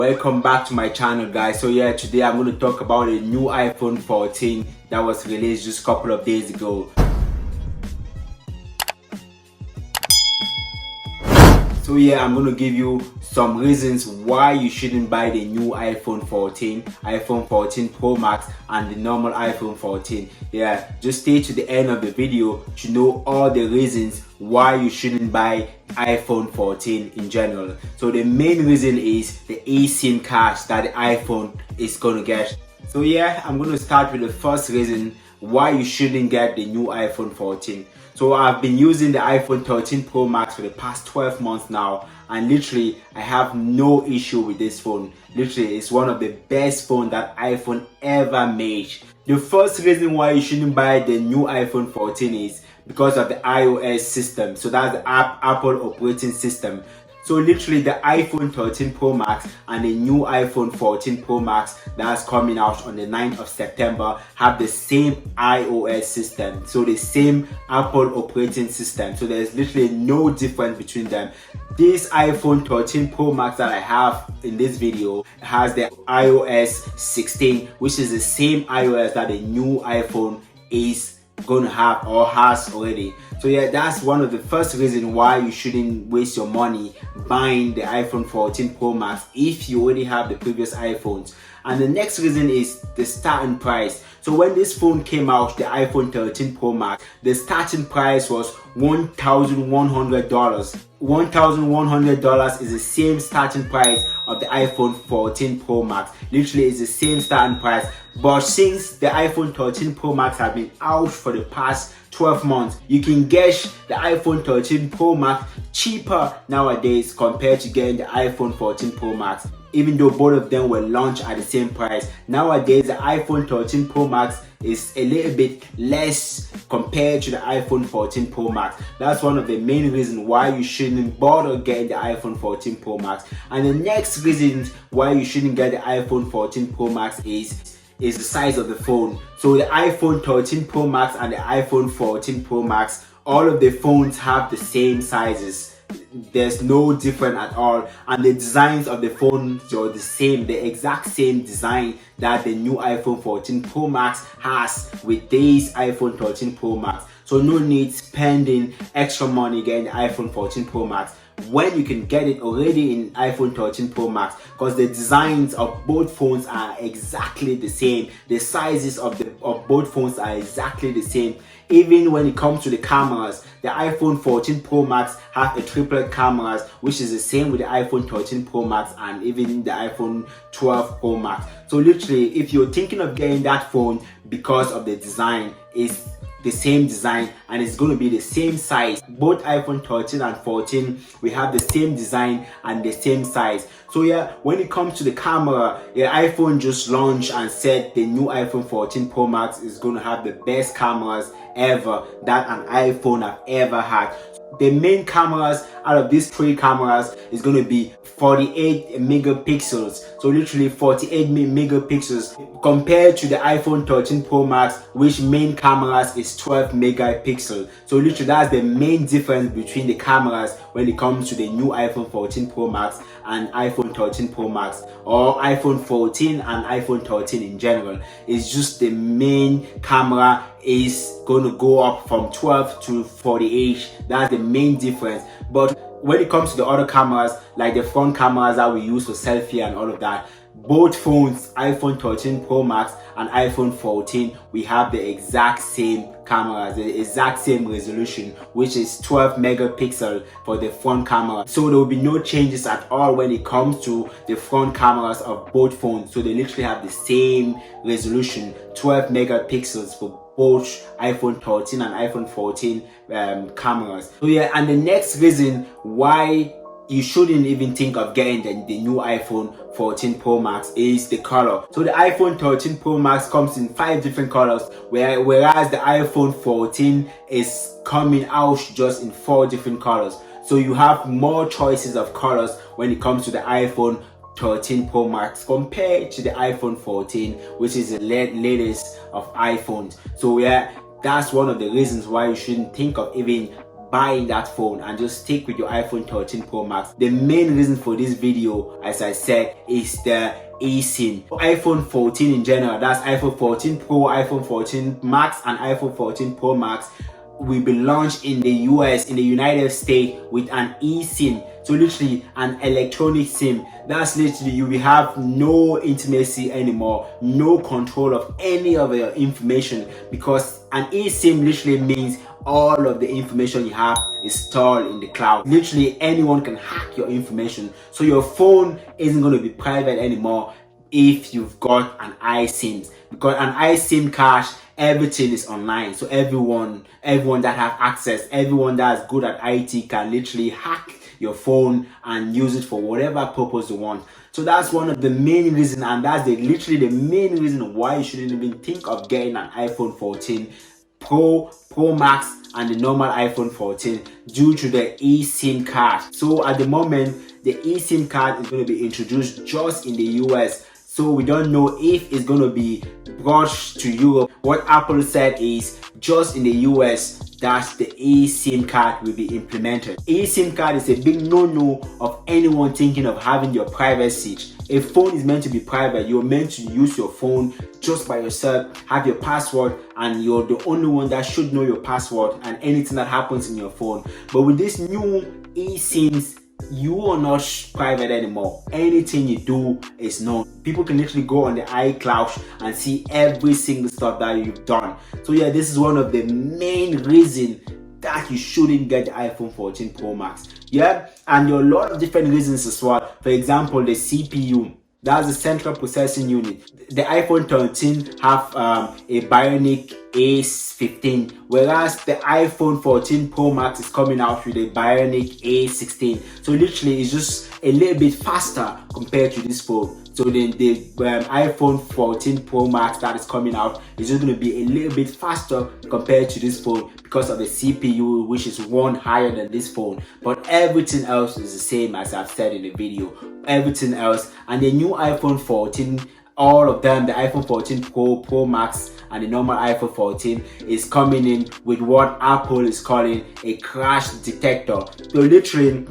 Welcome back to my channel, guys. So yeah, today I'm going to talk about a new iPhone 14 that was released just a couple of days ago. So yeah, I'm going to give you some reasons why you shouldn't buy the new iPhone 14, iPhone 14 Pro Max and the normal iPhone 14. Yeah, just stay to the end of the video to know all the reasons why you shouldn't buy iPhone 14 in general. So the main reason is the eSIM cards that the iPhone is going to get. So yeah, I'm going to start with the first reason why you shouldn't get the new iPhone 14. So I've been using the iPhone 13 Pro Max for the past 12 months now, and literally I have no issue with this phone. Literally, it's one of the best phones that iPhone ever made. The first reason why you shouldn't buy the new iPhone 14 is because of the iOS system. So that's the Apple operating system. So literally the iPhone 13 Pro Max and the new iPhone 14 Pro Max that's coming out on the 9th of September have the same iOS system. So the same Apple operating system. So there's literally no difference between them. This iPhone 13 Pro Max that I have in this video has the iOS 16, which is the same iOS that the new iPhone is going to have or has already. So yeah, that's one of the first reasons why you shouldn't waste your money buying the iPhone 14 Pro Max if you already have the previous iPhones. And the next reason is the starting price. So when this phone came out, the iPhone 13 Pro Max, the starting price was $1,100. $1,100 is the same starting price of the iPhone 14 Pro Max. Literally, it's the same starting price. But since the iPhone 13 Pro Max have been out for the past 12 months, you can get the iPhone 13 Pro Max cheaper nowadays compared to getting the iPhone 14 Pro Max. Even though both of them were launched at the same price, nowadays the iPhone 13 Pro Max is a little bit less compared to the iPhone 14 Pro Max. That's one of the main reasons why you shouldn't bother getting the iPhone 14 Pro Max. And the next reason why you shouldn't get the iPhone 14 Pro Max is the size of the phone. So the iPhone 13 Pro Max and the iPhone 14 Pro Max, all of the phones have the same sizes. There's no difference at all, and the designs of the phones are the same, the exact same design that the new iPhone 14 Pro Max has with this iPhone 13 Pro Max. So no need spending extra money getting the iPhone 14 Pro Max when you can get it already in iPhone 13 Pro Max, because the designs of both phones are exactly the same. The sizes of both phones are exactly the same. Even when it comes to the cameras, the iPhone 14 Pro Max have a triplet cameras, which is the same with the iPhone 13 Pro Max and even the iPhone 12 Pro Max. So literally, if you're thinking of getting that phone because of the design, it's the same design and it's going to be the same size. Both iPhone 13 and 14, we have the same design and the same size. So yeah, when it comes to the camera, the iPhone just launched and said the new iPhone 14 Pro Max is going to have the best cameras ever that an iPhone have ever had. The main cameras out of these three cameras is going to be 48 megapixels. So literally 48 megapixels compared to the iPhone 13 Pro Max, which main cameras is 12 megapixels. So literally that's the main difference between the cameras when it comes to the new iPhone 14 Pro Max and iPhone 13 Pro Max, or iPhone 14 and iPhone 13 in general. It's just the main camera is going to go up from 12 to 48. That's the main difference. But when it comes to the other cameras, like the front cameras that we use for selfie and all of that, both phones, iPhone 13 Pro Max and iPhone 14, we have the exact same cameras, the exact same resolution, which is 12 megapixel for the front camera. So there will be no changes at all when it comes to the front cameras of both phones. So they literally have the same resolution, 12 megapixels for both iPhone 13 and iPhone 14 cameras. So yeah, and the next reason why you shouldn't even think of getting the new iPhone 14 Pro Max is the color. So the iPhone 13 Pro Max comes in 5 different colors, whereas the iPhone 14 is coming out just in 4 different colors. So you have more choices of colors when it comes to the iPhone 13 Pro Max compared to the iPhone 14, which is the latest of iPhones. So yeah, that's one of the reasons why you shouldn't think of even buying that phone and just stick with your iPhone 13 Pro Max. The main reason for this video, as I said, is the eSIM. iPhone 14 in general, that's iPhone 14 Pro, iPhone 14 Max and iPhone 14 Pro Max, will be launched in the US, in the United States, with an eSIM. So literally an electronic SIM. That's literally, you will have no intimacy anymore, no control of any of your information, because an eSIM literally means all of the information you have is stored in the cloud. Literally anyone can hack your information. So your phone isn't going to be private anymore if you've got an iSIM, because an iSIM card, everything is online. So everyone that have access, everyone that's good at IT can literally hack your phone and use it for whatever purpose you want. So that's one of the main reasons, and that's literally the main reason why you shouldn't even think of getting an iPhone 14 Pro Max and the normal iPhone 14, due to the eSIM card. So at the moment, the eSIM card is going to be introduced just in the US. So we don't know if it's going to be brought to Europe. What Apple said is just in the US that the eSIM card will be implemented. eSIM card is a big no-no of anyone thinking of having your privacy. A phone is meant to be private. You're meant to use your phone just by yourself, have your password, and you're the only one that should know your password and anything that happens in your phone. But with this new eSIMs, you are not private anymore. Anything you do is known. People can literally go on the iCloud and see every single stuff that you've done. So yeah, this is one of the main reasons that you shouldn't get the iPhone 14 Pro Max. Yeah, and there are a lot of different reasons as well. For example, the CPU. That's the central processing unit. The iPhone 13 have a Bionic A15, whereas the iPhone 14 Pro Max is coming out with a Bionic A16. So literally, it's just a little bit faster compared to this phone. So the iPhone 14 Pro Max that is coming out is just going to be a little bit faster compared to this phone because of the CPU, which is one higher than this phone. But everything else is the same, as I've said in the video. Everything else, and the new iPhone 14, all of them, the iPhone 14 Pro Max and the normal iPhone 14, is coming in with what Apple is calling a crash detector. So literally,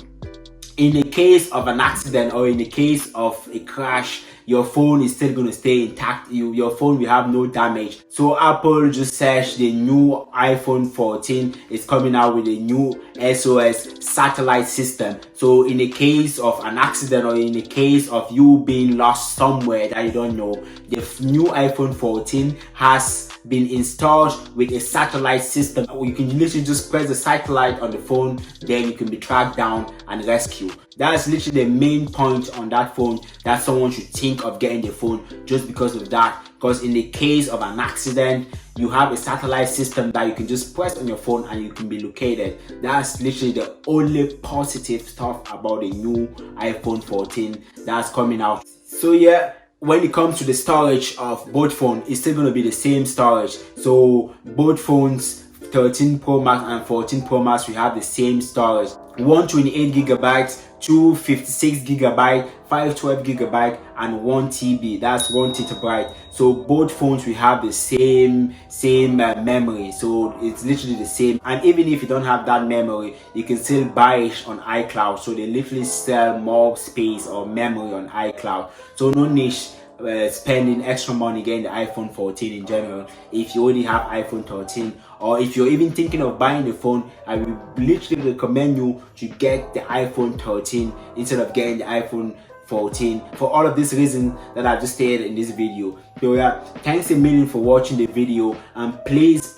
in the case of an accident or in the case of a crash, your phone is still going to stay intact. Your phone will have no damage. So Apple just said the new iPhone 14 is coming out with a new SOS satellite system. So in the case of an accident or in the case of you being lost somewhere that you don't know, the new iPhone 14 has been installed with a satellite system. You can literally just press the satellite on the phone, then you can be tracked down and rescued. That's literally the main point on that phone, that someone should think of getting the phone just because of that. Because in the case of an accident, you have a satellite system that you can just press on your phone and you can be located. That's literally the only positive stuff about the new iPhone 14 that's coming out. So yeah, when it comes to the storage of both phones, it's still going to be the same storage. So both phones, 13 Pro Max and 14 Pro Max, we have the same storage. 128 gigabytes, 256 gigabyte, 512 gigabyte, and 1 TB. That's 1 terabyte. So both phones we have the same memory. So it's literally the same. And even if you don't have that memory, you can still buy it on iCloud. So they literally sell more space or memory on iCloud. So no need spending extra money getting the iPhone 14 in general if you already have iPhone 13, or if you're even thinking of buying the phone, I will literally recommend you to get the iPhone 13 instead of getting the iPhone 14 for all of these reasons that I've just stated in this video. So yeah, thanks a million for watching the video, and please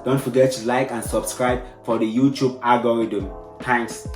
don't forget to like and subscribe for the YouTube algorithm. Thanks.